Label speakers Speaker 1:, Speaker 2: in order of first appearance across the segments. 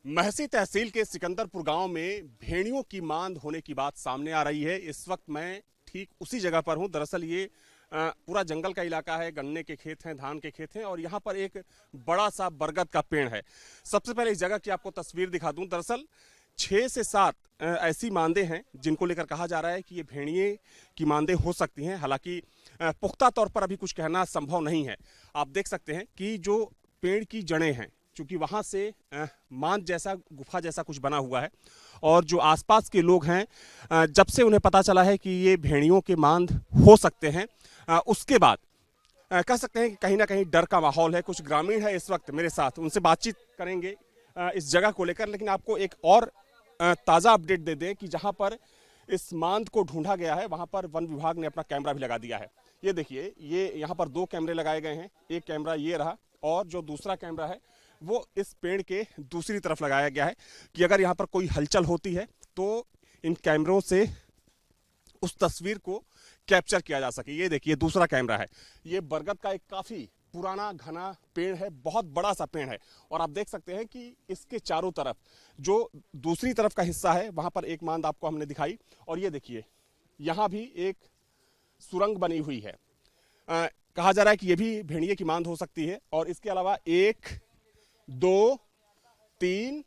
Speaker 1: महसी तहसील के सिकंदरपुर गांव में भेड़ियों की मांद होने की बात सामने आ रही है। इस वक्त मैं ठीक उसी जगह पर हूं। दरअसल ये पूरा जंगल का इलाका है, गन्ने के खेत हैं, धान के खेत हैं और यहाँ पर एक बड़ा सा बरगद का पेड़ है। सबसे पहले इस जगह की आपको तस्वीर दिखा दूं। दरअसल 6 से 7 ऐसी मांदे हैं जिनको लेकर कहा जा रहा है कि ये भेड़िए की मांदे हो सकती हैं। हालांकि पुख्ता तौर पर अभी कुछ कहना संभव नहीं है। आप देख सकते हैं कि जो पेड़ की जड़ें हैं, चूंकि वहां से मांद जैसा, गुफा जैसा कुछ बना हुआ है और जो आसपास के लोग हैं, जब से उन्हें पता चला है कि ये भेड़ियों के मांद हो सकते हैं, उसके बाद कह सकते हैं कि कहीं ना कहीं डर का माहौल है। कुछ ग्रामीण है इस वक्त मेरे साथ, उनसे बातचीत करेंगे इस जगह को लेकर। लेकिन आपको एक और ताज़ा अपडेट दे दें कि जहां पर इस मांद को ढूंढा गया है वहां पर वन विभाग ने अपना कैमरा भी लगा दिया है। ये देखिए, ये यहाँ पर 2 कैमरे लगाए गए हैं। एक कैमरा ये रहा और जो दूसरा कैमरा है वो इस पेड़ के दूसरी तरफ लगाया गया है कि अगर यहाँ पर कोई हलचल होती है तो इन कैमरों से उस तस्वीर को कैप्चर किया जा सके। ये देखिए, दूसरा कैमरा है। ये बरगद का एक काफ़ी पुराना घना पेड़ है, बहुत बड़ा सा पेड़ है और आप देख सकते हैं कि इसके चारों तरफ जो दूसरी तरफ का हिस्सा है वहाँ पर एक मांद आपको हमने दिखाई और ये देखिए, यहाँ भी एक सुरंग बनी हुई है। कहा जा रहा है कि ये भी भेड़िए की मांद हो सकती है। और इसके अलावा 1 2 3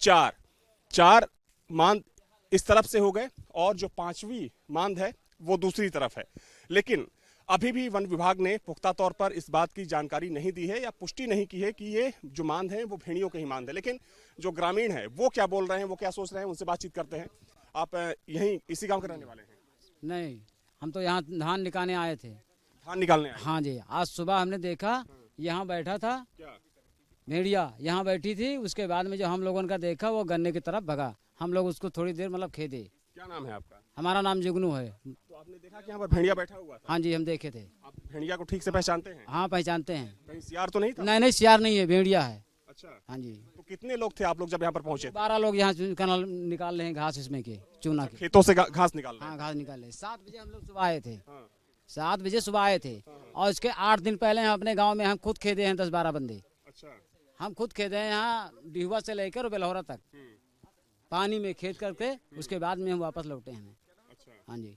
Speaker 1: 4 मांद इस तरफ से हो गए और जो 5वीं मांद है वो दूसरी तरफ है। लेकिन अभी भी वन विभाग ने पुख्ता तौर पर इस बात की जानकारी नहीं दी है या पुष्टि नहीं की है कि ये जो मांद है वो भेड़ियों की ही मांद है। लेकिन जो ग्रामीण है वो क्या बोल रहे हैं, वो क्या सोच रहे हैं, उनसे बातचीत करते हैं। आप यहीं इसी गांव के रहने वाले हैं?
Speaker 2: नहीं, हम तो यहाँ धान निकालने आए थे।
Speaker 1: धान निकालने आए?
Speaker 2: हाँ जी, आज सुबह हमने देखा यहाँ बैठा था
Speaker 1: क्या
Speaker 2: भेड़िया, यहाँ बैठी थी। उसके बाद में जो हम लोगों का देखा वो गन्ने की तरफ भगा। हम लोग उसको थोड़ी देर मतलब खेदे।
Speaker 1: क्या नाम है आपका?
Speaker 2: हमारा नाम जुगनू है।
Speaker 1: तो आपने देखा कि यहाँ पर भेड़िया बैठा हुआ था?
Speaker 2: हाँ जी, हम देखे थे।
Speaker 1: आप भेड़िया को ठीक से पहचानते हैं?
Speaker 2: हाँ, पहचानते हैं।
Speaker 1: कहीं सियार तो नहीं था?
Speaker 2: नहीं, सियार नहीं है, भेड़िया है।
Speaker 1: अच्छा,
Speaker 2: हाँ जी।
Speaker 1: तो कितने लोग थे आप लोग जब यहाँ पर पहुंचे?
Speaker 2: 12 लोग यहाँ कनाल निकाल रहे हैं घास, इसमें के चूना के।
Speaker 1: खेतों से घास निकाल रहे हैं?
Speaker 2: हाँ, घास निकाल रहे। 7 बजे हम लोग सुबह आए थे।
Speaker 1: हाँ।
Speaker 2: 7 बजे सुबह आए थे और इसके 8 दिन पहले हम अपने गाँव में हम खुद खेदे हैं 10-12 बंदे।
Speaker 1: अच्छा।
Speaker 2: हम खुद खेदे हैं यहाँ डिहुआ से लेकर बेलहौरा तक, पानी में खेद करके उसके बाद में हम वापस लौटे हैं।
Speaker 1: अच्छा।
Speaker 2: हाँ जी।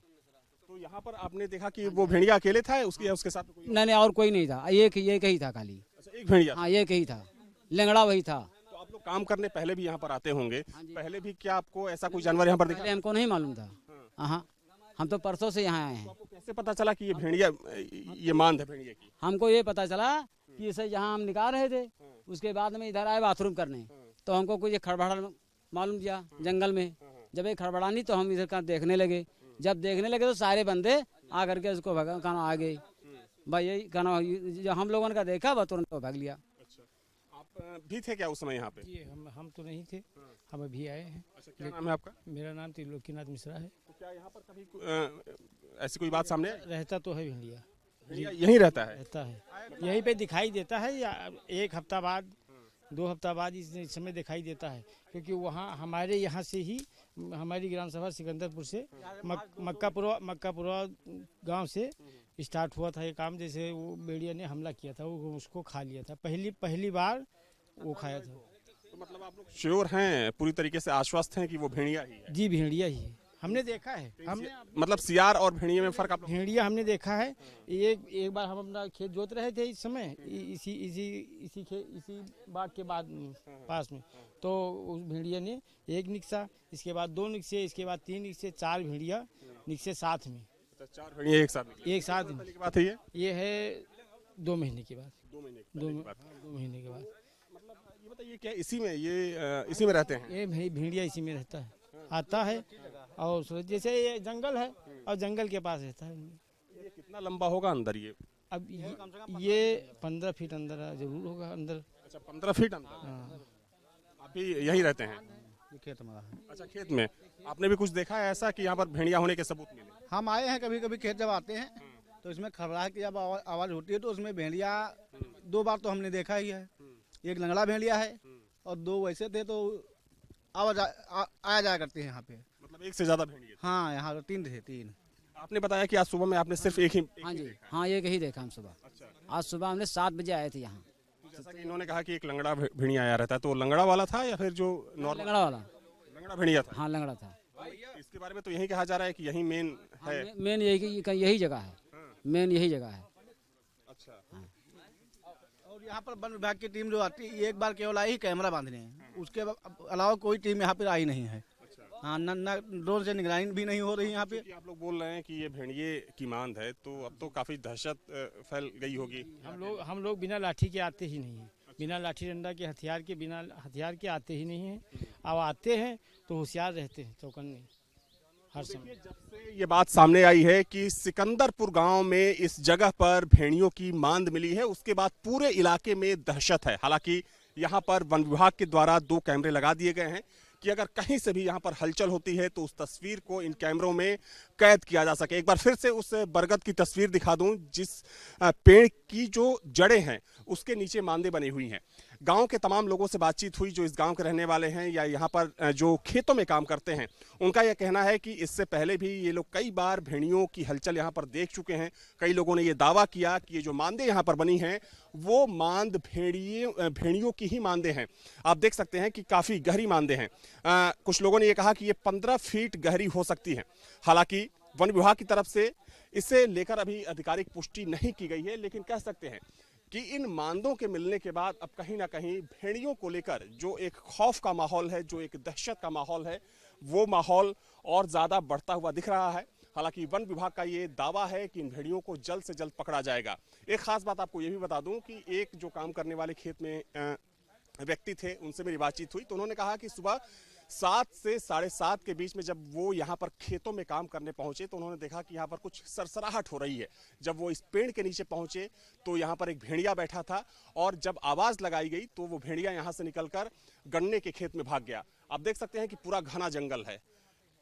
Speaker 1: तो यहाँ पर आपने देखा कि वो भेड़िया अकेले था, उसके साथ कोई?
Speaker 2: नहीं, और कोई नहीं था। एक ही था खाली।
Speaker 1: अच्छा, एक भेड़िया?
Speaker 2: हाँ, एक ही था, लेंगड़ा वही था।
Speaker 1: तो आप लोग काम करने पहले भी यहाँ पर आते होंगे, पहले भी क्या आपको ऐसा कोई जानवर यहाँ पर दिखा?
Speaker 2: पहले हमको नहीं मालूम था। हाँ, हम तो परसों से यहाँ आए हैं।
Speaker 1: आपको कैसे पता चला कि ये भेड़िया, ये मांद है भेड़िया की?
Speaker 2: हमको ये पता चला कि इसे यहाँ हम निकाल रहे थे, उसके बाद में इधर आए बाथरूम करने, तो हमको कुछ खड़बड़ा मालूम दिया जंगल में। जब ये खड़बड़ानी तो हम इधर का देखने लगे। जब देखने लगे तो सारे बंदे आकर के उसको भगा खाना आ गए। भाई यही खाना जो हम लोगों का देखा वह तुरंत भाग लिया।
Speaker 1: अच्छा, आप भी थे क्या उस समय यहाँ पे?
Speaker 3: जी, हम तो नहीं थे, हम अभी आए हैं।
Speaker 1: अच्छा, क्या नाम है आपका?
Speaker 3: मेरा नाम त्रिलोकीनाथ मिश्रा है।
Speaker 1: तो क्या यहाँ पर कभी ऐसी कोई बात सामने आई?
Speaker 3: रहता तो है भेड़िया,
Speaker 1: भेड़िया यहीं रहता है?
Speaker 3: रहता है यहीं पे दिखाई देता है, या 1 हफ्ता बाद 2 हफ्ता बाद इस समय दिखाई देता है। क्योंकि वहाँ हमारे यहाँ से ही, हमारी ग्राम सभा सिकंदरपुर से मक्कापुरा गांव से स्टार्ट हुआ था ये काम। जैसे वो भेड़िया ने हमला किया था, वो उसको खा लिया था, पहली बार वो खाया था।
Speaker 1: तो मतलब आप लोग श्योर हैं, पूरी तरीके से आश्वस्त हैं कि वो भेड़िया ही है?
Speaker 3: जी, भेड़िया ही है, हमने देखा है। हमने
Speaker 1: मतलब सियार और भेड़िए में फर्क आप लोग?
Speaker 3: भेड़िया हमने देखा है। एक बार हम अपना खेत जोत रहे थे इस समय, इसी बाग के बाद पास में, तो उस भेड़िया ने 1 निकसा, इसके बाद 2 निकसे, इसके बाद 3 निकसे, 4 भेड़िया निकसे साथ में।
Speaker 1: अच्छा, 4 भेड़िए एक साथ निकले?
Speaker 3: एक साथ।
Speaker 1: की बात है ये
Speaker 3: है 2 महीने के बाद।
Speaker 1: 2 महीने
Speaker 3: दो
Speaker 1: की बात है।
Speaker 3: 2 महीने के बाद।
Speaker 1: मतलब ये बताइए, क्या इसी में इसी में रहते हैं?
Speaker 3: ये भेड़िया इसी में रहता है, आता है और जैसे ये जंगल है और जंगल के पास रहता है।
Speaker 1: ये कितना लंबा होगा अंदर ये?
Speaker 3: अब ये 15 फीट अंदर जरूर होगा अंदर।
Speaker 1: अच्छा, 15 फीट अंदर।
Speaker 3: हाँ,
Speaker 1: आप भी यहीं रहते हैं?
Speaker 3: खेत हमारा है।
Speaker 1: अच्छा, खेत में आपने भी कुछ देखा है ऐसा कि यहाँ पर भेड़िया होने के सबूत मिले?
Speaker 4: हम आए हैं, कभी कभी खेत जब आते हैं तो इसमें खबराहट की जब आवाज़ होती है तो उसमें भेड़िया 2 बार तो हमने देखा ही है। एक लंगड़ा भेड़िया है और 2 वैसे थे, तो आवाज आया जाया करते हैं यहाँ पे।
Speaker 1: मतलब 1 से ज्यादा भेड़िए?
Speaker 4: हाँ, यहाँ तो 3 थे, 3।
Speaker 1: आपने बताया कि आज सुबह में आपने सिर्फ एक ही
Speaker 2: हाँ जी, हाँ, एक ही देखा हम सुबह।
Speaker 1: अच्छा,
Speaker 2: आज सुबह हमने 7 बजे आए थे यहाँ।
Speaker 1: जैसा कि इन्होंने कहा कि एक लंगड़ा भेड़िया आया रहता है, तो लंगड़ा वाला था या फिर जो नॉर्मल
Speaker 2: लंगड़ा वाला।
Speaker 1: लंगड़ा भेड़िया था?
Speaker 2: हाँ लंगड़ा था।
Speaker 1: इसके बारे में तो यही कहा जा रहा है कि यही मेन है।
Speaker 2: मेन यही जगह है, मेन यही जगह है।
Speaker 1: अच्छा।
Speaker 4: और यहाँ पर वन विभाग की टीम जो आती है एक बार केवल आई कैमरा बांधने, उसके अलावा कोई टीम यहाँ पर आई नहीं है। हाँ, न ड्रोन से निगरानी भी नहीं हो रही यहाँ पे।
Speaker 1: आप लोग बोल रहे हैं कि ये भेड़िए की मांद है, तो अब तो काफी दहशत फैल गई होगी।
Speaker 3: हम लोग बिना लाठी के आते ही नहीं है, बिना लाठी डंडा के बिना हथियार के आते ही नहीं है। अब आते हैं तो होशियार रहते हैं चौकन में हर समय।
Speaker 1: जब से ये बात सामने आई है कि सिकंदरपुर गांव में इस जगह पर भेड़ियों की मांद मिली है, उसके बाद पूरे इलाके में दहशत है। हालांकि यहाँ पर वन विभाग के द्वारा 2 कैमरे लगा दिए गए हैं कि अगर कहीं से भी यहाँ पर हलचल होती है तो उस तस्वीर को इन कैमरों में कैद किया जा सके। एक बार फिर से उस बरगद की तस्वीर दिखा दूं, जिस पेड़ की जो जड़ें हैं उसके नीचे मांदे बनी हुई हैं। गांव के तमाम लोगों से बातचीत हुई जो इस गांव के रहने वाले हैं या यहाँ पर जो खेतों में काम करते हैं, उनका यह कहना है कि इससे पहले भी ये लोग कई बार भेड़ियों की हलचल यहाँ पर देख चुके हैं। कई लोगों ने ये दावा किया कि ये जो मांदे यहाँ पर बनी हैं वो मांद भेड़ियों की ही मांदे हैं। आप देख सकते हैं कि काफ़ी गहरी मांदे हैं। कुछ लोगों ने ये कहा कि ये 15 फीट गहरी हो सकती है। हालांकि वन विभाग की तरफ से इसे लेकर अभी आधिकारिक पुष्टि नहीं की गई है, लेकिन कह सकते हैं कि इन मांदों के मिलने के बाद अब कहीं ना कहीं भेड़ियों को लेकर जो एक खौफ का माहौल है, जो एक दहशत का माहौल है, वो माहौल और ज़्यादा बढ़ता हुआ दिख रहा है। हालांकि वन विभाग का ये दावा है कि इन भेड़ियों को जल्द से जल्द पकड़ा जाएगा। एक खास बात आपको ये भी बता दूं कि एक जो काम करने वाले खेत में व्यक्ति थे, उनसे मेरी बातचीत हुई तो उन्होंने कहा कि सुबह 7 से 7:30 के बीच में जब वो यहाँ पर खेतों में काम करने पहुंचे तो उन्होंने देखा कि यहाँ पर कुछ सरसराहट हो रही है। जब वो इस पेड़ के नीचे पहुंचे तो यहाँ पर एक भेड़िया बैठा था और जब आवाज़ लगाई गई तो वो भेड़िया यहाँ से निकलकर गन्ने के खेत में भाग गया। आप देख सकते हैं कि पूरा घना जंगल है,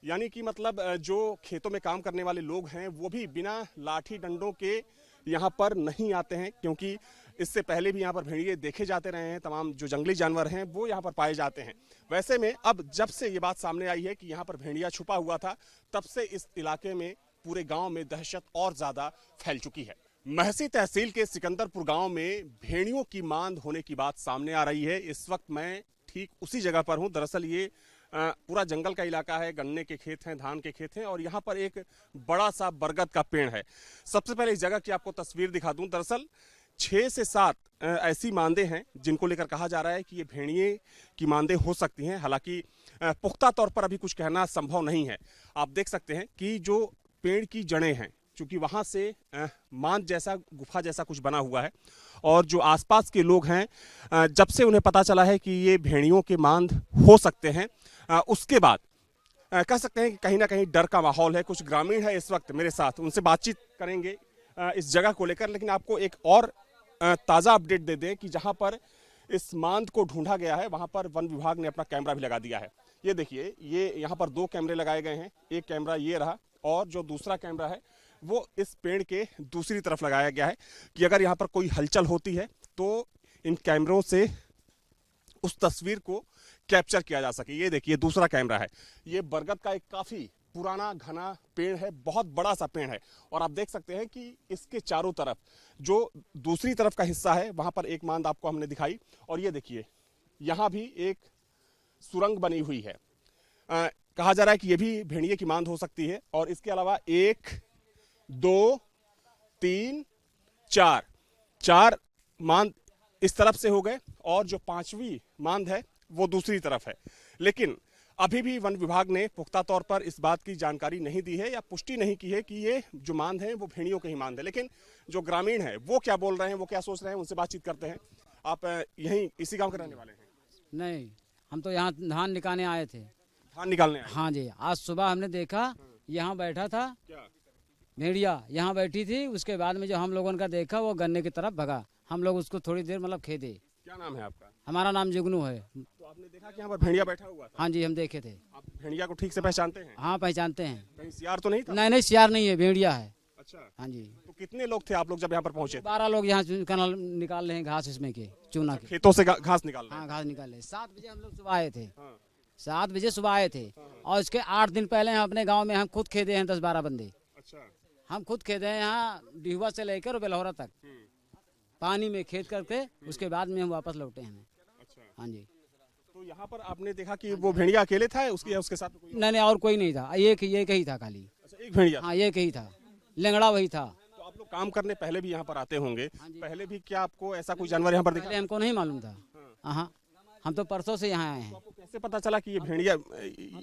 Speaker 1: यानी कि मतलब जो खेतों में काम करने वाले लोग हैं वो भी बिना लाठी डंडों के यहाँ पर नहीं आते हैं, क्योंकि इससे पहले भी यहाँ पर भेड़िए देखे जाते रहे हैं। तमाम जो जंगली जानवर हैं वो यहाँ पर पाए जाते हैं। वैसे में अब जब से ये बात सामने आई है कि यहाँ पर भेड़िया छुपा हुआ था, तब से इस इलाके में पूरे गांव में दहशत और ज़्यादा फैल चुकी है। महसी तहसील के सिकंदरपुर गांव में भेड़ियों की मांद होने की बात सामने आ रही है। इस वक्त मैं ठीक उसी जगह पर हूँ। दरअसल ये पूरा जंगल का इलाका है, गन्ने के खेत हैं, धान के खेत हैं और यहाँ पर एक बड़ा सा बरगद का पेड़ है। सबसे पहले इस जगह की आपको तस्वीर दिखा दूं। दरअसल 6 से 7 ऐसी मांदे हैं जिनको लेकर कहा जा रहा है कि ये भेड़िए की मांदे हो सकती हैं। हालांकि पुख्ता तौर पर अभी कुछ कहना संभव नहीं है। आप देख सकते हैं कि जो पेड़ की जड़ें हैं, चूंकि वहाँ से मांद जैसा, गुफा जैसा कुछ बना हुआ है और जो आसपास के लोग हैं, जब से उन्हें पता चला है कि ये भेड़ियों के मांद हो सकते हैं, उसके बाद कह सकते हैं कि कहीं ना कहीं डर का माहौल है। कुछ ग्रामीण है इस वक्त मेरे साथ, उनसे बातचीत करेंगे इस जगह को लेकर। लेकिन आपको एक और ताज़ा अपडेट दे दें कि जहां पर इस मांद को ढूंढा गया है वहां पर वन विभाग ने अपना कैमरा भी लगा दिया है। ये देखिए, ये यहाँ पर 2 कैमरे लगाए गए हैं। एक कैमरा ये रहा और जो दूसरा कैमरा है वो इस पेड़ के दूसरी तरफ लगाया गया है कि अगर यहाँ पर कोई हलचल होती है तो इन कैमरों से उस तस्वीर को कैप्चर किया जा सके। ये देखिए दूसरा कैमरा है। ये बरगद का एक काफ़ी पुराना घना पेड़ है, बहुत बड़ा सा पेड़ है और आप देख सकते हैं कि इसके चारों तरफ जो दूसरी तरफ का हिस्सा है वहाँ पर एक मांद आपको हमने दिखाई और ये देखिए यहाँ भी एक सुरंग बनी हुई है। कहा जा रहा है कि ये भी भेड़िए की मांद हो सकती है। और इसके अलावा 1 2 3 4 मांद इस तरफ से हो गए और जो 5वीं मांद है वो दूसरी तरफ है। लेकिन अभी भी वन विभाग ने पुख्ता तौर पर इस बात की जानकारी नहीं दी है या पुष्टि नहीं की है कि ये जो मांद है वो भेड़ियों के ही मांद है। लेकिन जो ग्रामीण है वो क्या बोल रहे हैं, वो क्या सोच रहे हैं, उनसे बातचीत करते हैं। आप यहीं इसी गांव के रहने वाले हैं?
Speaker 2: नहीं, हम तो यहाँ धान निकालने आए थे।
Speaker 1: धान निकालने आए?
Speaker 2: हाँ जी, आज सुबह हमने देखा यहाँ बैठा था
Speaker 1: क्या
Speaker 2: भेड़िया, यहाँ बैठी थी। उसके बाद में जो हम लोगों का देखा वो गन्ने की तरफ भगा। हम लोग उसको थोड़ी देर मतलब खेदे।
Speaker 1: क्या नाम है आपका?
Speaker 2: हमारा नाम जुगनू है।
Speaker 1: तो आपने देखा कि यहाँ पर भेड़िया बैठा हुआ था?
Speaker 2: हाँ जी, हम देखे थे।
Speaker 1: आप भेड़िया को ठीक से पहचानते हैं?
Speaker 2: हाँ, पहचानते हैं।
Speaker 1: कहीं सियार तो नहीं था?
Speaker 2: नहीं, सियार नहीं है, भेड़िया है।
Speaker 1: अच्छा।
Speaker 2: हाँ जी।
Speaker 1: तो कितने लोग थे आप लोग जब यहाँ पर पहुंचे?
Speaker 2: 12 लोग यहाँ कनल निकाल रहे हैं घास इसमें के, चूना के।
Speaker 1: खेतों से घास निकाल रहे हैं?
Speaker 2: हाँ, घास निकाल रहे। 7 बजे हम लोग सुबह आए थे।
Speaker 1: हाँ।
Speaker 2: 7 बजे सुबह आए थे और इसके 8 दिन पहले हम अपने गाँव में हम खुद खेदे हैं 10-12 बंदे।
Speaker 1: अच्छा।
Speaker 2: हम खुद खेदे हैं यहाँ डिहुआ से लेकर बेलहौरा तक पानी में खेत करके उसके बाद में हम वापस लौटे हैं।
Speaker 1: अच्छा,
Speaker 2: हाँ जी।
Speaker 1: तो यहाँ पर आपने देखा कि वो भेड़िया अकेले था, उसके साथ कोई?
Speaker 2: नहीं और कोई नहीं था, एक ही था खाली।
Speaker 1: अच्छा, एक भेड़िया।
Speaker 2: हाँ एक ही था, लंगड़ा वही था।
Speaker 1: तो आप लोग काम करने पहले भी यहाँ पर आते होंगे,
Speaker 2: हाँ जी।
Speaker 1: पहले भी क्या आपको ऐसा कोई जानवर यहाँ पर दिखा?
Speaker 2: पहले हमको नहीं मालूम था। हाँ हम तो परसों से यहाँ आए हैं।
Speaker 1: आपको कैसे पता चला कि ये भेड़िया,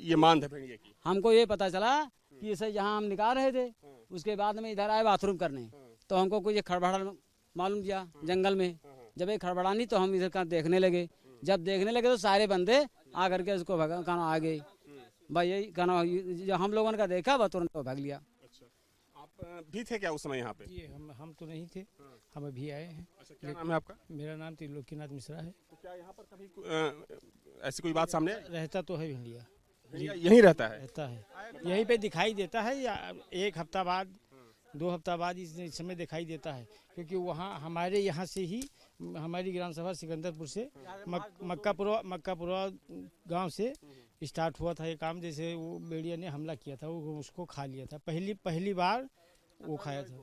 Speaker 1: ये मांद है भेड़िया की?
Speaker 2: हमको ये पता चला कि इसे यहाँ हम निकाल रहे थे, उसके बाद में इधर आए बाथरूम करने, तो हमको कुछ खड़बड़ा मालूम किया जंगल में। जब ये खड़बड़ानी तो हम इधर का देखने लगे, जब देखने लगे तो सारे बंदे आ करके उसको कहना आ गए भाई, यही कहना जो हम लोगों का देखा वह तुरंत भाग लिया।
Speaker 1: अच्छा, आप भी थे क्या उस समय यहाँ पे?
Speaker 3: ये हम तो नहीं थे, हम अभी आए हैं।
Speaker 1: अच्छा, क्या नाम है आपका?
Speaker 3: मेरा नाम त्रिलोकीनाथ मिश्रा है।
Speaker 1: तो क्या यहाँ पर कभी ऐसी कोई बात सामने आई?
Speaker 3: रहता तो है भेड़िया,
Speaker 1: भेड़िया यहीं रहता है?
Speaker 3: रहता है यहीं पे दिखाई देता है, या एक हफ्ता बाद 2 हफ्ता बाद इस समय दिखाई देता है, क्योंकि वहाँ हमारे यहाँ से ही हमारी ग्राम सभा सिकंदरपुर से मक्कापुरा गांव से स्टार्ट हुआ था ये काम। जैसे वो भेड़िया ने हमला किया था, वो उसको खा लिया था, पहली बार वो खाया था।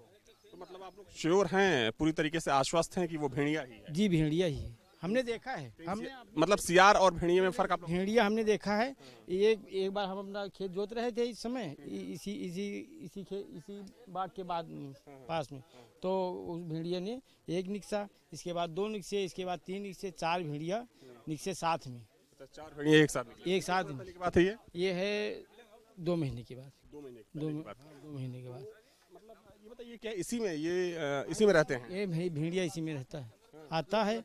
Speaker 1: तो मतलब आप लोग श्योर हैं, पूरी तरीके से आश्वस्त हैं कि वो भेड़िया ही है?
Speaker 3: जी भेड़िया ही है, हमने देखा है। हमने
Speaker 1: मतलब सियार और भेड़िया में फर्क आप लोग?
Speaker 3: भेड़िया हमने देखा है। एक बार हम अपना खेत जोत रहे थे इस समय, इसी बाग के बाद पास में, तो उस भेड़िया ने एक निकसा, इसके बाद 2 निकसे, इसके बाद 3 निकसे, 4 भेड़िया निकसे साथ में।
Speaker 1: अच्छा, 4 भेड़िया एक साथ निकली?
Speaker 3: एक साथ
Speaker 1: पहले की बात है
Speaker 3: ये है 2 महीने के बाद।
Speaker 1: 2 महीने की
Speaker 3: 2
Speaker 1: बात है।
Speaker 3: महीने के बाद।
Speaker 1: मतलब ये बताइए, क्या इसी में इसी में रहते हैं?
Speaker 3: ये भेड़िया इसी में रहता है, आता है,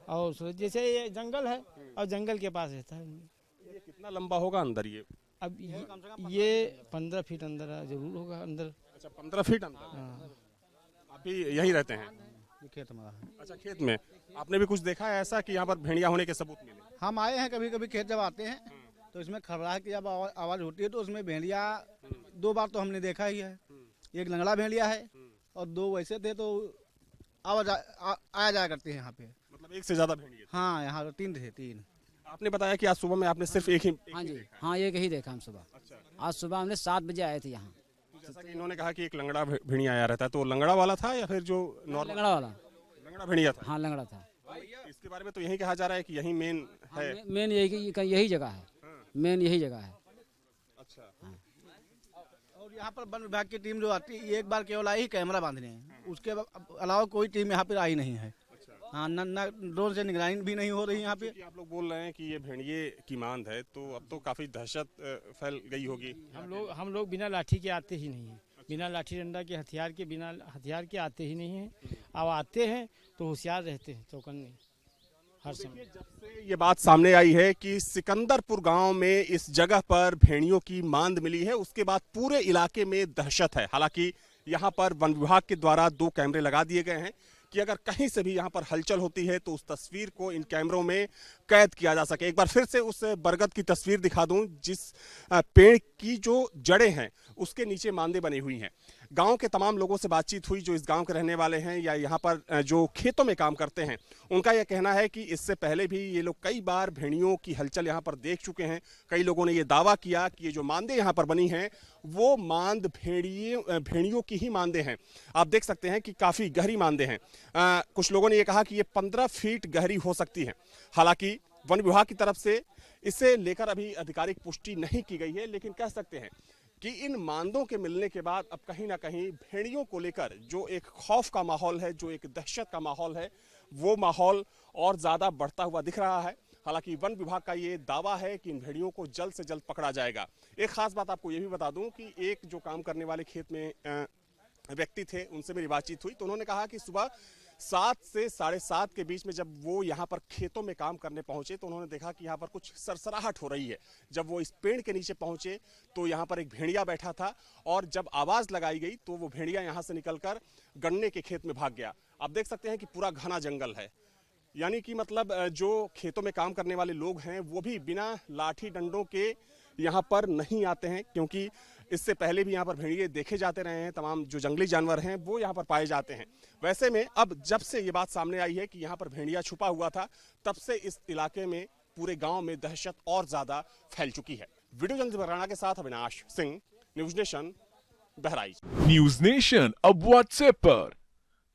Speaker 3: और जैसे ये जंगल है और जंगल के पास रहता है।
Speaker 1: ये कितना लंबा होगा अंदर ये?
Speaker 3: अब ये 15 फीट अंदर जरूर होगा अंदर।
Speaker 1: अच्छा, 15 फीट अंदर।
Speaker 3: हाँ।
Speaker 1: आप भी यहीं रहते हैं?
Speaker 4: ये खेत हमारा है।
Speaker 1: अच्छा, खेत में आपने भी कुछ देखा है ऐसा कि यहाँ पर भेड़िया होने के सबूत मिले?
Speaker 4: हम आए हैं, कभी कभी खेत जब आते हैं तो इसमें खड़बड़ा की जब आवाज़ होती है तो उसमें भेड़िया 2 बार तो हमने देखा ही है। एक लंगड़ा भेड़िया है और 2 वैसे थे, तो आवाज़ आया जाया करते हैं यहाँ पे।
Speaker 1: मतलब एक से ज्यादा भेड़िया?
Speaker 4: हाँ, यहाँ तो 3 थे, 3।
Speaker 1: आपने बताया कि आज सुबह में आपने सिर्फ एक ही
Speaker 2: हाँ जी, हाँ एक ही देखा हम सुबह।
Speaker 1: अच्छा,
Speaker 2: आज सुबह हमने 7 बजे आए थे यहाँ।
Speaker 1: तो जैसा कि इन्होंने कहा कि एक लंगड़ा भेड़िया आया रहता है, तो लंगड़ा वाला था या फिर जो नॉर्मल
Speaker 2: लंगड़ा वाला?
Speaker 1: लंगड़ा भेड़िया था?
Speaker 2: हाँ लंगड़ा था।
Speaker 1: इसके बारे में तो यही कहा जा रहा है कि यही मेन है।
Speaker 2: मेन यही जगह है, मेन यही जगह है।
Speaker 1: अच्छा,
Speaker 4: और यहाँ पर वन विभाग की टीम जो आती है, एक बार केवल आई ही कैमरा बांधने हैं, उसके अलावा कोई टीम यहाँ पर आई नहीं है। हाँ, न ड्रोन से निगरानी भी नहीं हो रही यहाँ पे।
Speaker 1: कि आप लोग बोल रहे हैं कि ये भेड़िए की मांद है, तो अब तो काफी दहशत फैल गई होगी।
Speaker 3: हम लोग बिना लाठी के आते ही नहीं हैं, बिना लाठी डंडा के बिना हथियार के आते ही नहीं हैं। अब आते हैं तो होशियार रहते हैं, चौकन्ने हर समय।
Speaker 1: जब से ये बात सामने आई है कि सिकंदरपुर गांव में इस जगह पर भेड़ियों की मांद मिली है, उसके बाद पूरे इलाके में दहशत है। हालांकि यहाँ पर वन विभाग के द्वारा 2 कैमरे लगा दिए गए हैं कि अगर कहीं से भी यहाँ पर हलचल होती है तो उस तस्वीर को इन कैमरों में कैद किया जा सके। एक बार फिर से उस बरगद की तस्वीर दिखा दूं, जिस पेड़ की जो जड़ें हैं उसके नीचे मांदे बनी हुई हैं। गांव के तमाम लोगों से बातचीत हुई जो इस गांव के रहने वाले हैं या यहाँ पर जो खेतों में काम करते हैं, उनका यह कहना है कि इससे पहले भी ये लोग कई बार भेड़ियों की हलचल यहाँ पर देख चुके हैं। कई लोगों ने ये दावा किया कि ये जो मांदे यहाँ पर बनी हैं वो मांद भेड़ियों की ही मांदे हैं। आप देख सकते हैं कि काफ़ी गहरी मांदे हैं। कुछ लोगों ने ये कहा कि ये 15 फीट गहरी हो सकती है। हालांकि वन विभाग की तरफ से इसे लेकर अभी आधिकारिक पुष्टि नहीं की गई है, लेकिन कह सकते हैं कि इन मांदों के मिलने के बाद अब कहीं ना कहीं भेड़ियों को लेकर जो एक खौफ का माहौल है, जो एक दहशत का माहौल है, वो माहौल और ज़्यादा बढ़ता हुआ दिख रहा है। हालांकि वन विभाग का ये दावा है कि इन भेड़ियों को जल्द से जल्द पकड़ा जाएगा। एक खास बात आपको ये भी बता दूं कि एक जो काम करने वाले खेत में व्यक्ति थे, उनसे मेरी बातचीत हुई तो उन्होंने कहा कि सुबह 7 से 7:30 के बीच में जब वो यहाँ पर खेतों में काम करने पहुंचे तो उन्होंने देखा कि यहाँ पर कुछ सरसराहट हो रही है। जब वो इस पेड़ के नीचे पहुंचे तो यहाँ पर एक भेड़िया बैठा था और जब आवाज़ लगाई गई तो वो भेड़िया यहाँ से निकलकर गन्ने के खेत में भाग गया। आप देख सकते हैं कि पूरा घना जंगल है, यानी कि मतलब जो खेतों में काम करने वाले लोग हैं वो भी बिना लाठी डंडों के यहाँ पर नहीं आते हैं, क्योंकि इससे पहले भी यहाँ पर भेड़िए देखे जाते रहे हैं। तमाम जो जंगली जानवर हैं वो यहाँ पर पाए जाते हैं। वैसे में अब जब से ये बात सामने आई है कि यहाँ पर भेड़िया छुपा हुआ था, तब से इस इलाके में पूरे गांव में दहशत और ज्यादा फैल चुकी है। वीडियो जर्नलिस्ट बराना के साथ Avinash Singh, news nation, Bahraich.
Speaker 5: News nation अब व्हाट्सएप पर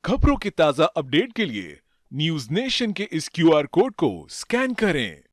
Speaker 5: खबरों के ताजा अपडेट के लिए न्यूज नेशन के इस QR कोड को स्कैन करें।